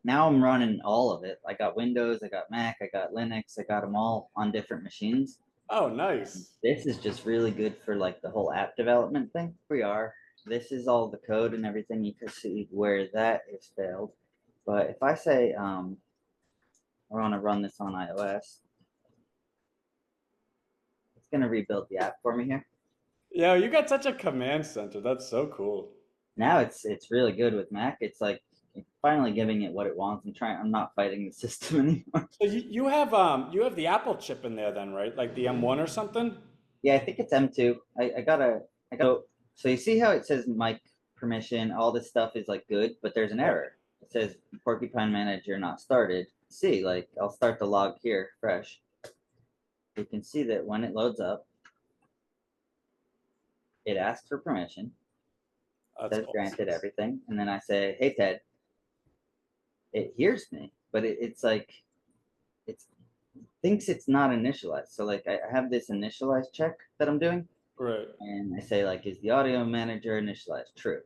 now I'm running all of it. I got Windows, I got Mac, I got Linux, I got them all on different machines. Oh, nice. This is just really good for like the whole app development thing. We are. This is all the code and everything. You can see where that is failed. But if I say I want to run this on iOS, it's going to rebuild the app for me here. Yeah, you got such a command center. That's so cool. Now it's really good with Mac. It's like finally giving it what it wants. I'm not fighting the system anymore. So you have the Apple chip in there then, right? Like the M1 or something? Yeah, I think it's M2. I got so you see how it says mic permission, all this stuff is like good, but there's an Right. error. It says Porcupine Manager not started. See, like I'll start the log here fresh. You can see that when it loads up, it asks for permission, That's says awesome. granted everything, and then I say, "Hey Ted," it hears me, but it's like it thinks it's not initialized. So like I have this initialized check that I'm doing, Right. and I say like, "Is the audio manager initialized?" True.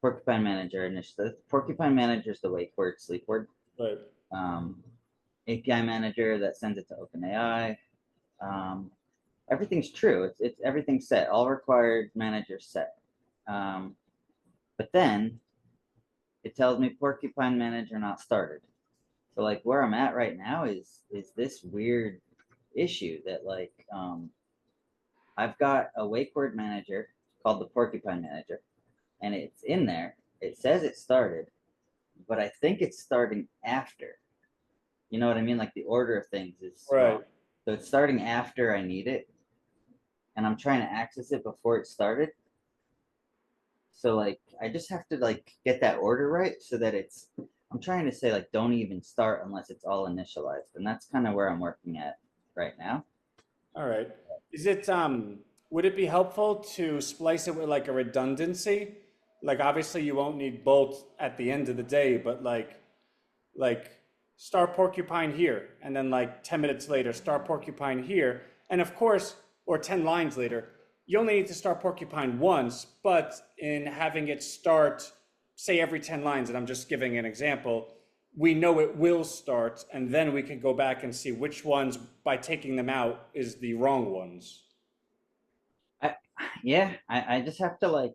Porcupine Manager initially. Porcupine Manager is the wake word, sleep word. Right. Um, API Manager that sends it to OpenAI. Um, everything's true. It's everything's set. All required managers set. Um, but then it tells me Porcupine Manager not started. So like where I'm at right now is this weird issue that like I've got a wake word manager called the Porcupine Manager, and it's in there. It says it started, but I think it's starting after. You know what I mean? Like the order of things is wrong. Right. So it's starting after I need it, and I'm trying to access it before it started. So like I just have to like get that order right so that it's I'm trying to say like don't even start unless it's all initialized. And that's kind of where I'm working at right now. All right. Is it would it be helpful to splice it with like a redundancy? Like obviously you won't need both at the end of the day, but like star porcupine here and then like 10 minutes later star porcupine here. And of course, or 10 lines later, you only need to start porcupine once, but in having it start say every 10 lines, and I'm just giving an example, we know it will start, and then we can go back and see which ones, by taking them out, is the wrong ones. I yeah, I just have to like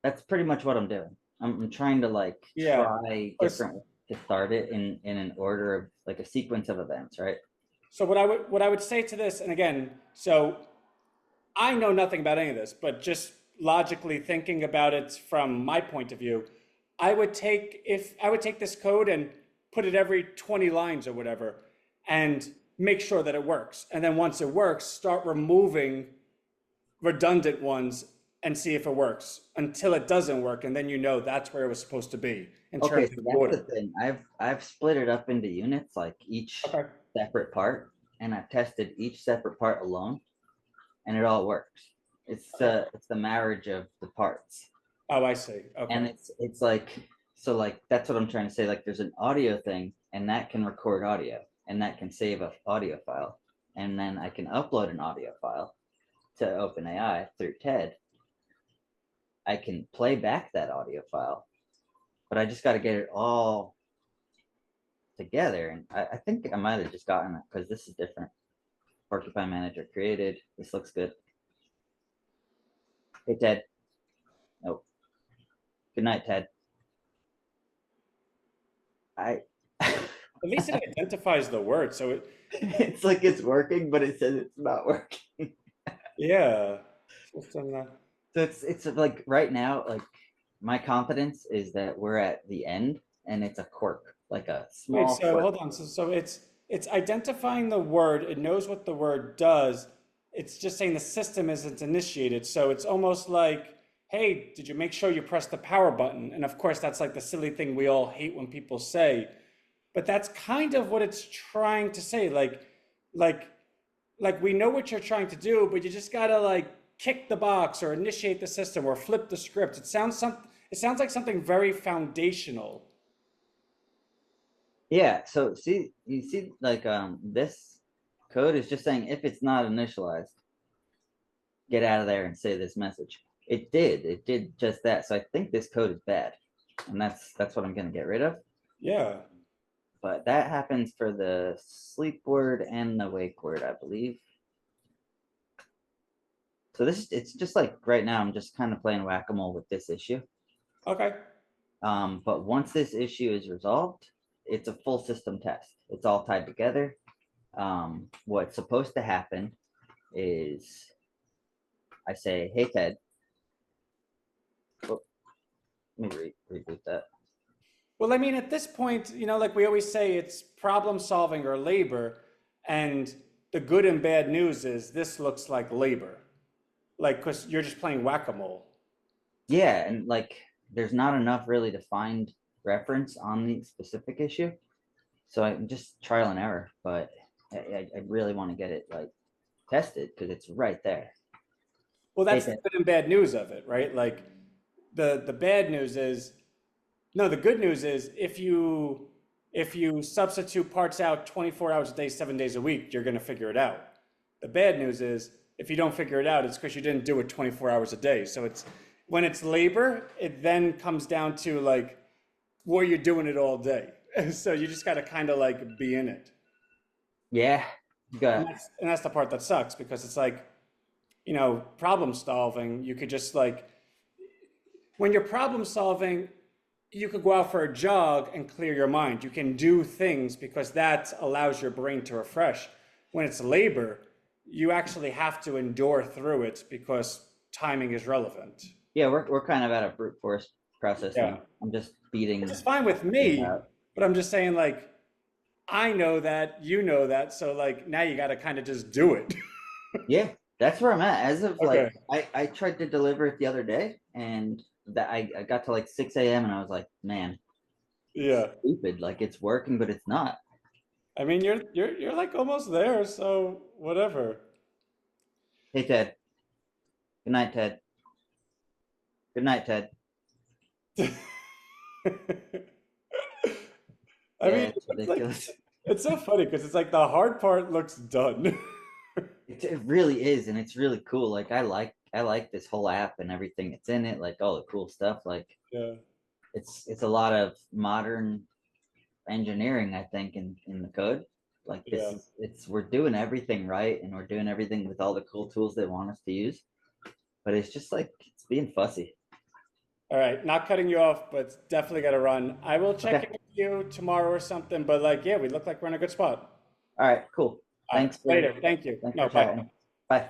that's pretty much what I'm doing. I'm trying to like Yeah. try Plus, different ways to start it in an order of like a sequence of events, right? so what I would say to this, and again, so I know nothing about any of this, but just logically thinking about it from my point of view, I would take this code and put it every 20 lines or whatever and make sure that it works. And then once it works, start removing redundant ones and see if it works until it doesn't work. And then you know that's where it was supposed to be in Okay, terms so of that's the order. thing. I've split it up into units, like each Okay. separate part, and I've tested each separate part alone, and it all works. Okay. It's the marriage of the parts, Oh, I see. and Okay. it's like so like that's what I'm trying to say. Like there's an audio thing, and that can record audio, and that can save a audio file, and then I can upload an audio file to OpenAI through TED. I can play back that audio file, but I just got to get it all together. And I think I might have just gotten it because this is different. Porcupine Manager created. This looks good. Hey, Ted. Nope. Good night, Ted. I. At least it identifies the word. So it, It's like it's working, but it says it's not working. yeah. So it's like right now, like my confidence is that we're at the end, and it's a quirk, like a Wait, small so quirk. hold on. So it's identifying the word. It knows what the word does. It's just saying the system isn't initiated. So it's almost like, hey, did you make sure you press the power button? And of course, that's like the silly thing we all hate when people say. But that's kind of what it's trying to say. Like, like we know what you're trying to do, but you just gotta like kick the box or initiate the system or flip the script. It sounds like something very foundational. Yeah. So see, you see, like this code is just saying if it's not initialized, get out of there and say this message. It did. It did just that. So I think this code is bad, and that's what I'm going to get rid of. Yeah. But that happens for the sleep word and the wake word, I believe. So it's just like right now, I'm just kind of playing whack-a-mole with this issue. Okay. But once this issue is resolved, it's a full system test. It's all tied together. What's supposed to happen is I say, hey, Ted. Oh, let me reboot that. Well, I mean, at this point, like we always say, it's problem solving or labor. And the good and bad news is this looks like labor. Like, because you're just playing whack-a-mole. Yeah, and like there's not enough really to find reference on the specific issue. So I'm just trial and error, but I really want to get it like tested because it's right there. Well, Hey, that's the Ted. good and bad news of it, right? Like, the bad news is, no, the good news is if you substitute parts out 24 hours a day, 7 days a week, you're going to figure it out. The bad news is if you don't figure it out, it's because you didn't do it 24 hours a day. So it's when it's labor, it then comes down to like, were you doing it all day? So you just got to kind of like be in it. Yeah, you And got that's the part that sucks because it's like, problem solving, you could just like, when you're problem solving, you could go out for a jog and clear your mind. You can do things because that allows your brain to refresh. When it's labor, you actually have to endure through it because timing is relevant. yeah. We're kind of at a brute force process Yeah. now. I'm just Which beating is fine with it me, out. but I'm just saying, like, I know that, you know that, so like now you got to kind of just do it. Yeah, that's where I'm at. As of Okay. like, I tried to deliver it the other day, and that I got to like 6 a.m. and I was like, man, Yeah. stupid. Like it's working, but it's not. I mean, you're like almost there, so whatever. Hey, Ted. Good night, Ted. Good night, Ted. I mean, Yeah, it's it's like ridiculous. it's so funny because it's like the hard part looks done. It really is, and it's really cool. Like I like this whole app and everything that's in it, like all the cool stuff. Like Yeah, it's a lot of modern engineering, I think, in the code. Like this yeah. is it's we're doing everything right and we're doing everything with all the cool tools they want us to use. But it's just like it's being fussy. All right, not cutting you off, but definitely got to run. I will check Okay. in with you tomorrow or something. But like, yeah, we look like we're in a good spot. All right, cool. All right, Thanks for later. Thank you. thanks for No, bye. chatting. Bye.